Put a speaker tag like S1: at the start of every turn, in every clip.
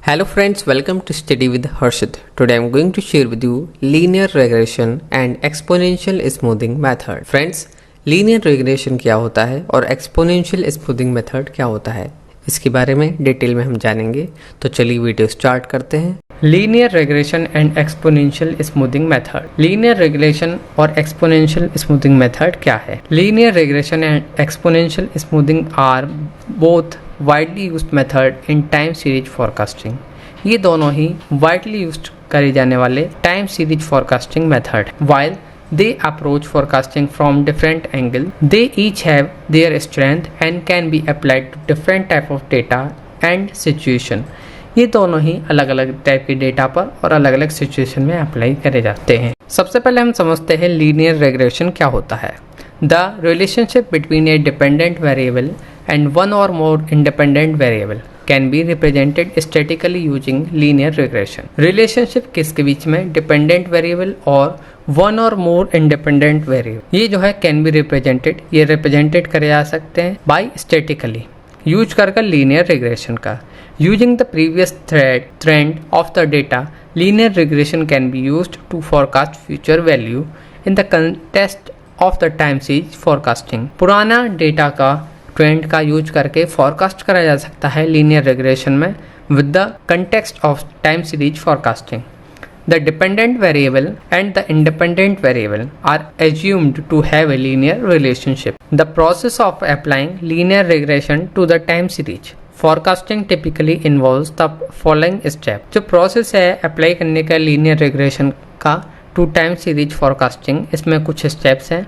S1: Hello friends, welcome to Study with Harshit. Today I am going to share with you linear regression and exponential smoothing method. Friends, linear regression क्या होता है और exponential smoothing method क्या होता है, इसके बारे में डिटेल में हम जानेंगे। तो चलिए वीडियो स्टार्ट करते हैं। Linear regression and exponential smoothing method. Linear regression और एक्सपोनेंशियल स्मूथिंग मेथड क्या है? Linear regression and exponential smoothing are both widely used method in time series forecasting. ये दोनों ही वाइडली यूज्ड करे जाने वाले time series forecasting method. While they approach forecasting from different angle, they each have their strength and can be applied to different type of data and situation. ये दोनों ही अलग अलग टाइप के डेटा पर और अलग अलग सिचुएशन में अप्लाई करे जाते हैं। सबसे पहले हम समझते हैं लीनियर रेग्रेशन क्या होता है। The relationship between a dependent variable and one or more independent variable can be represented statically using linear regression. Relationship किसके बीच में? डिपेंडेंट वेरिएबल और one or more independent variable. ये जो है कैन बी रिप्रेजेंटेड, ये रिप्रेजेंटेड करे जा सकते हैं बाय स्टैटिकली यूज कर लीनियर रेग्रेशन का। Using the previous trend of the data, linear regression can be used to forecast future value in the context of the time series forecasting. पुराना data का trend का use करके forecast करा जा सकता है लीनियर रेग्रेशन में with the context of time series forecasting. The dependent variable and the independent variable are assumed to have a linear relationship. The process of applying linear regression to the time series forecasting typically involves the following step. जो process है apply करने का linear regression का to time series forecasting, इसमें कुछ steps हैं।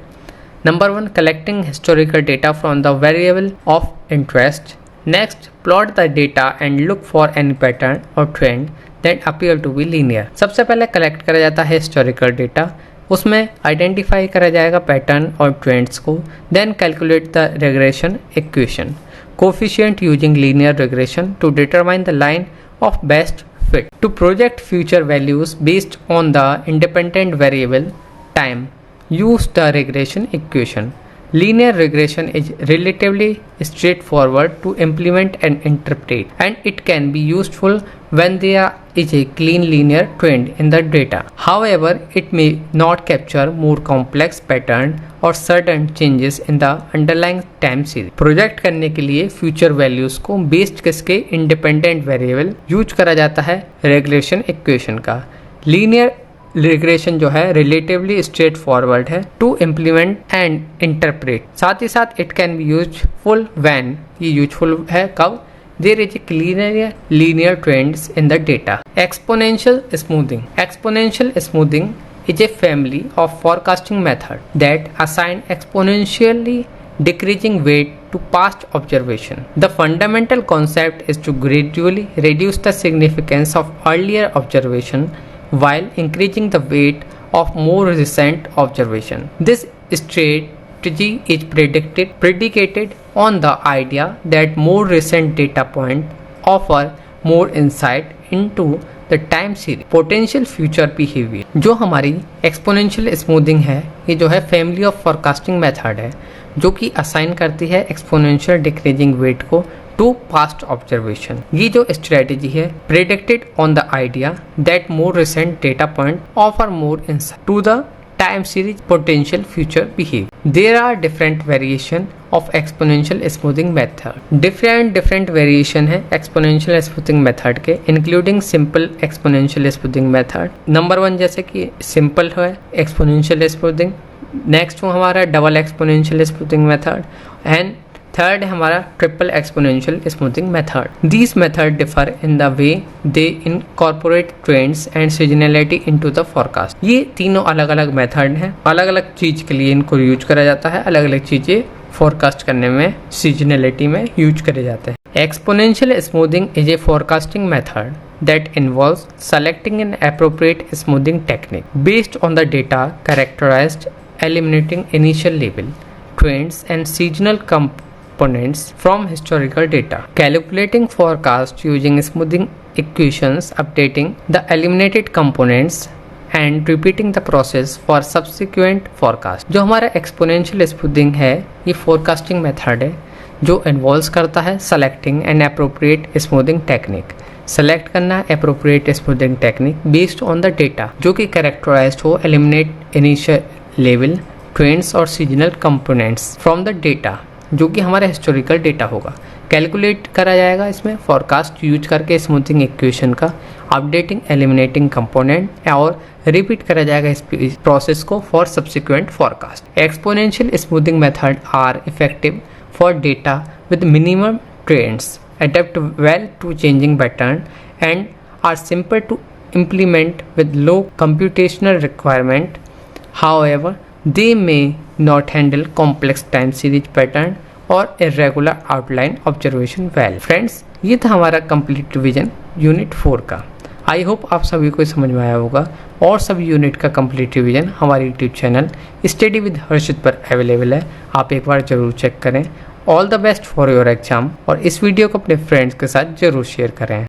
S1: Number 1, collecting historical data from the variable of interest. Next, plot the data and look for any pattern or trend that appear to be linear. सबसे पहले collect करा जाता है historical data, उसमें identify करा जाएगा पैटर्न और ट्रेंड्स को। Then calculate the regression equation coefficient using linear regression to determine the line of best fit to project future values based on the independent variable time. Use the regression equation. Linear regression is relatively straightforward to implement and interpret, and it can be useful when there is a clean linear trend in the data. However, it may not capture more complex pattern or certain changes in the underlying time series. Project करने के लिए future values को based किसके? Independent variable use करा जाता है regression equation का। Linear regression जो है रिलेटिवली स्ट्रेट फॉरवर्ड है टू इम्प्लीमेंट एंड इंटरप्रेट। साथ ही साथ it can be useful when, ये यूजफुल है कब? There is a clear linear trends in the data. Exponential smoothing. Exponential smoothing is a family of forecasting method that assign exponentially decreasing weight to past observation. The fundamental concept is to gradually reduce the significance of earlier observation while increasing the weight of more recent observation. This strategy is predicated on the idea that more recent data points offer more insight into the time series potential future behavior. जो हमारी exponential smoothing है, ये जो है family of forecasting method है जो कि assign करती है एक्सपोनेंशियल डिक्रीजिंग वेट को टू पास्ट ऑब्जर्वेशन। ये जो स्ट्रेटेजी है predicted on the idea that more recent data point offer more insight to the time series potential future behaviour. There are different variation of exponential smoothing method. Different variation है exponential smoothing method के, including simple exponential smoothing method. Number 1 जैसे कि simple है exponential smoothing, next हमारा double exponential smoothing method, and third है हमारा triple exponential smoothing method. These method differ in the way they incorporate trends and seasonality into the forecast. ये तीनों अलग अलग मेथड हैं, अलग अलग चीज के लिए इनको यूज करा जाता है, अलग अलग चीजें फोरकास्ट करने में सीजनैलिटी में यूज करे जाते हैं। Exponential smoothing is a forecasting method that involves selecting an appropriate smoothing technique based on the data characterized, eliminating initial level trends and seasonal components from historical data, calculating forecast using smoothing equations, updating the eliminated components and repeating the process for subsequent forecast। जो हमारा exponential smoothing है ये forecasting method है जो involve करता है selecting an appropriate smoothing technique, select करना है appropriate smoothing technique based on the data जो कि कैरेक्टराइज्ड हो, एलिमिनेट इनिशियल लेवल ट्रेंड्स और seasonal components from the data जो कि हमारा हिस्टोरिकल डेटा होगा। कैलकुलेट करा जाएगा इसमें फोरकास्ट यूज करके स्मूथिंग इक्वेशन का, अपडेटिंग एलिमिनेटिंग कंपोनेंट और रिपीट करा जाएगा इस प्रोसेस को for subsequent forecast. Exponential smoothing method are effective for data with minimum trends, adapt well to changing pattern and are simple to implement with low computational requirement. However, they may not handle complex time series pattern और irregular outline observation well. Friends, ये था हमारा complete revision unit 4 का। I hope आप सभी को समझ में आया होगा और सभी यूनिट का कंप्लीट रिवीजन हमारे यूट्यूब चैनल स्टडी विद हर्षित पर अवेलेबल है, आप एक बार जरूर चेक करें। All the best for your exam और इस वीडियो को अपने फ्रेंड्स के साथ जरूर शेयर करें।